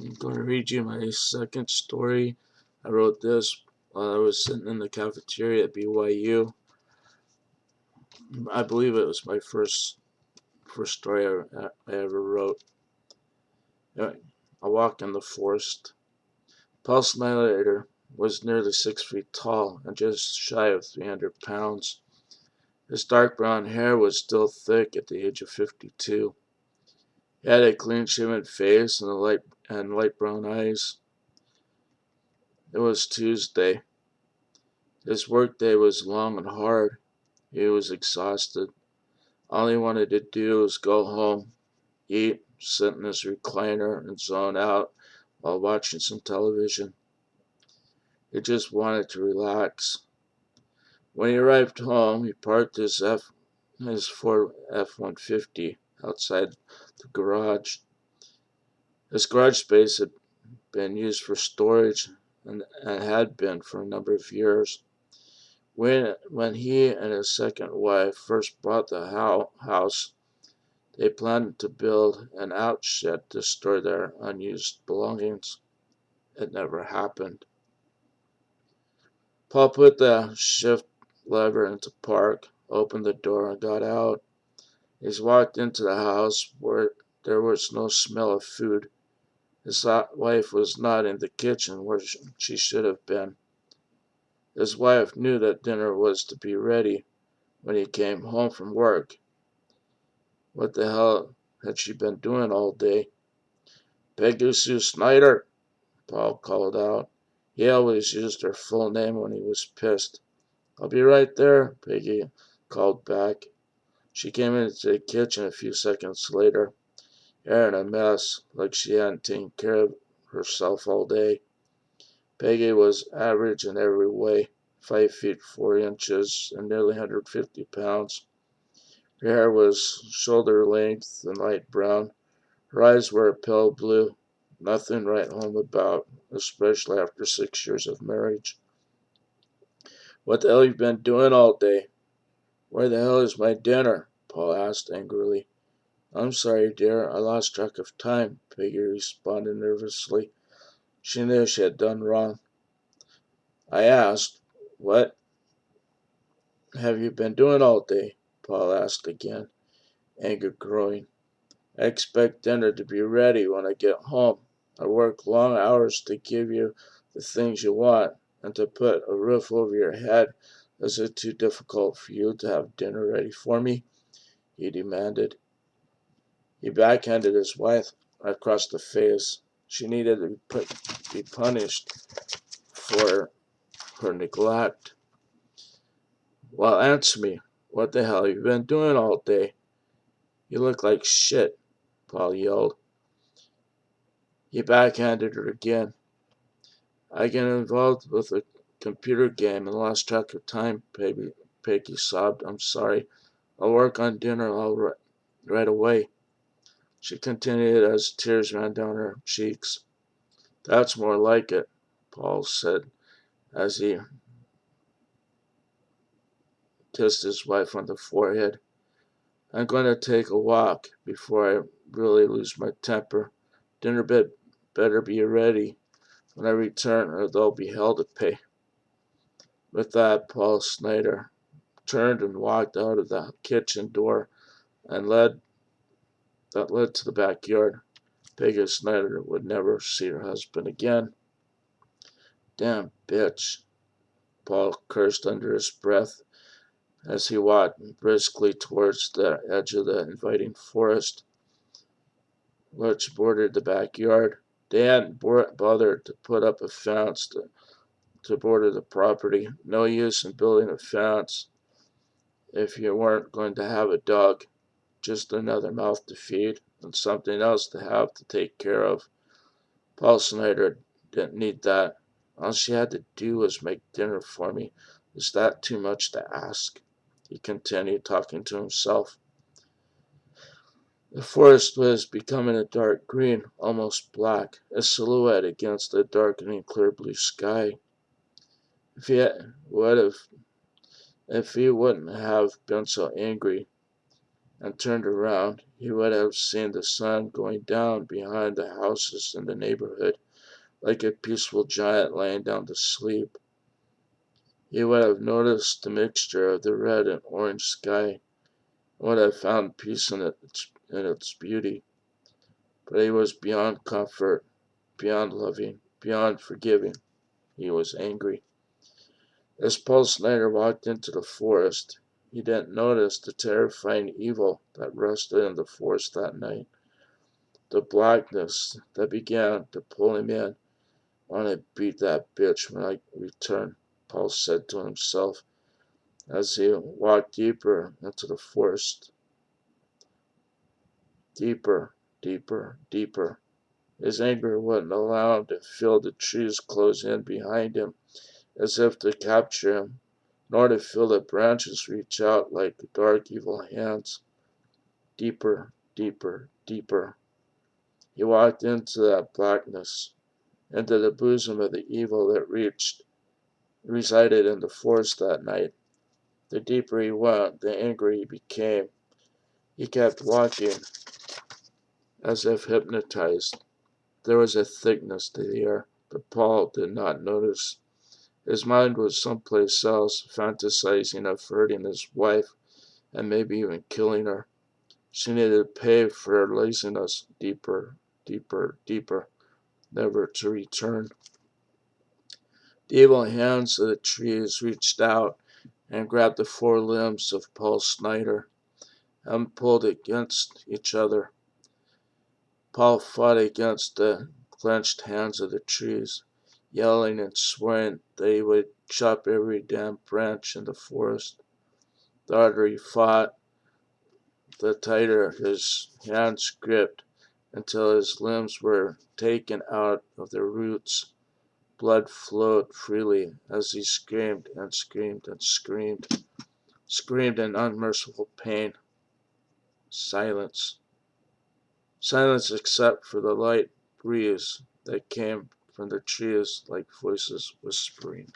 I'm going to read you my second story. I wrote this while I was sitting in the cafeteria at BYU. I believe it was my first story I ever wrote. Anyway, I walked in the forest. Paul Snyder was nearly 6 feet tall and just shy of 300 pounds. His dark brown hair was still thick at the age of 52. He had a clean-shaven face and light brown eyes. It was Tuesday. His workday was long and hard. He was exhausted. All he wanted to do was go home, eat, sit in his recliner, and zone out while watching some television. He just wanted to relax. When he arrived home, he parked his Ford F-150 outside the garage. His garage space had been used for storage and had been for a number of years. When he and his second wife first bought the house, they planned to build an outshed to store their unused belongings. It never happened. Paul put the shift lever into park, opened the door, and got out. He walked into the house where there was no smell of food. His wife was not in the kitchen where she should have been. His wife knew that dinner was to be ready when he came home from work. What the hell had she been doing all day? Peggy Sue Snyder, Paul called out. He always used her full name when he was pissed. I'll be right there, Peggy called back. She came into the kitchen a few seconds later, hair in a mess, like she hadn't taken care of herself all day. Peggy was average in every way, 5 feet 4 inches and nearly 150 pounds. Her hair was shoulder length and light brown. Her eyes were a pale blue. Nothing to write home about, especially after 6 years of marriage. What the hell you been doing all day? Where the hell is my dinner? Paul asked angrily. I'm sorry, dear, I lost track of time, Peggy responded nervously. She knew she had done wrong. I asked, what have you been doing all day? Paul asked again, anger growing. I expect dinner to be ready when I get home. I work long hours to give you the things you want and to put a roof over your head. Is it too difficult for you to have dinner ready for me? He demanded. He backhanded his wife across the face. She needed to be punished for her neglect. Well, answer me. What the hell have you been doing all day? You look like shit, Paul yelled. He backhanded her again. I get involved with a computer game and lost track of time, Peggy sobbed. I'm sorry. I'll work on dinner right away. She continued as tears ran down her cheeks. That's more like it, Paul said as he kissed his wife on the forehead. I'm going to take a walk before I really lose my temper. Dinner better be ready when I return or there'll be hell to pay. With that, Paul Snyder turned and walked out of the kitchen door and led to the backyard. Peggy Snyder would never see her husband again. Damn bitch, Paul cursed under his breath as he walked briskly towards the edge of the inviting forest which bordered the backyard. They hadn't bothered to put up a fence to border the property. No use in building a fence if you weren't going to have a dog. Just another mouth to feed and something else to have to take care of. Paul Snyder didn't need that. All she had to do was make dinner for me. Is that too much to ask? He continued, talking to himself. The forest was becoming a dark green, almost black, a silhouette against the darkening clear blue sky. If he would have, if he wouldn't have been so angry and turned around, he would have seen the sun going down behind the houses in the neighborhood, like a peaceful giant laying down to sleep. He would have noticed the mixture of the red and orange sky, and would have found peace in its beauty. But he was beyond comfort, beyond loving, beyond forgiving. He was angry. As Paul Snyder walked into the forest, he didn't notice the terrifying evil that rested in the forest that night. The blackness that began to pull him in. "I want to beat that bitch when I return," Paul said to himself as he walked deeper into the forest. Deeper, deeper, deeper. His anger wouldn't allow him to feel the trees close in behind him as if to capture him, nor to feel the branches reach out like dark evil hands. Deeper, deeper, deeper. He walked into that blackness, into the bosom of the evil that resided in the forest that night. The deeper he went, the angrier he became. He kept walking, as if hypnotized. There was a thickness to the air that Paul did not notice. His mind was someplace else, fantasizing of hurting his wife and maybe even killing her. She needed to pay for her laziness. Deeper, deeper, deeper, never to return. The evil hands of the trees reached out and grabbed the four limbs of Paul Snyder and pulled against each other. Paul fought against the clenched hands of the trees, yelling and swearing that he would chop every damn branch in the forest. The harder he fought, the tighter his hands gripped until his limbs were taken out of their roots. Blood flowed freely as he screamed and screamed and screamed in unmerciful pain. Silence. Silence except for the light breeze that came from the trees like voices whispering.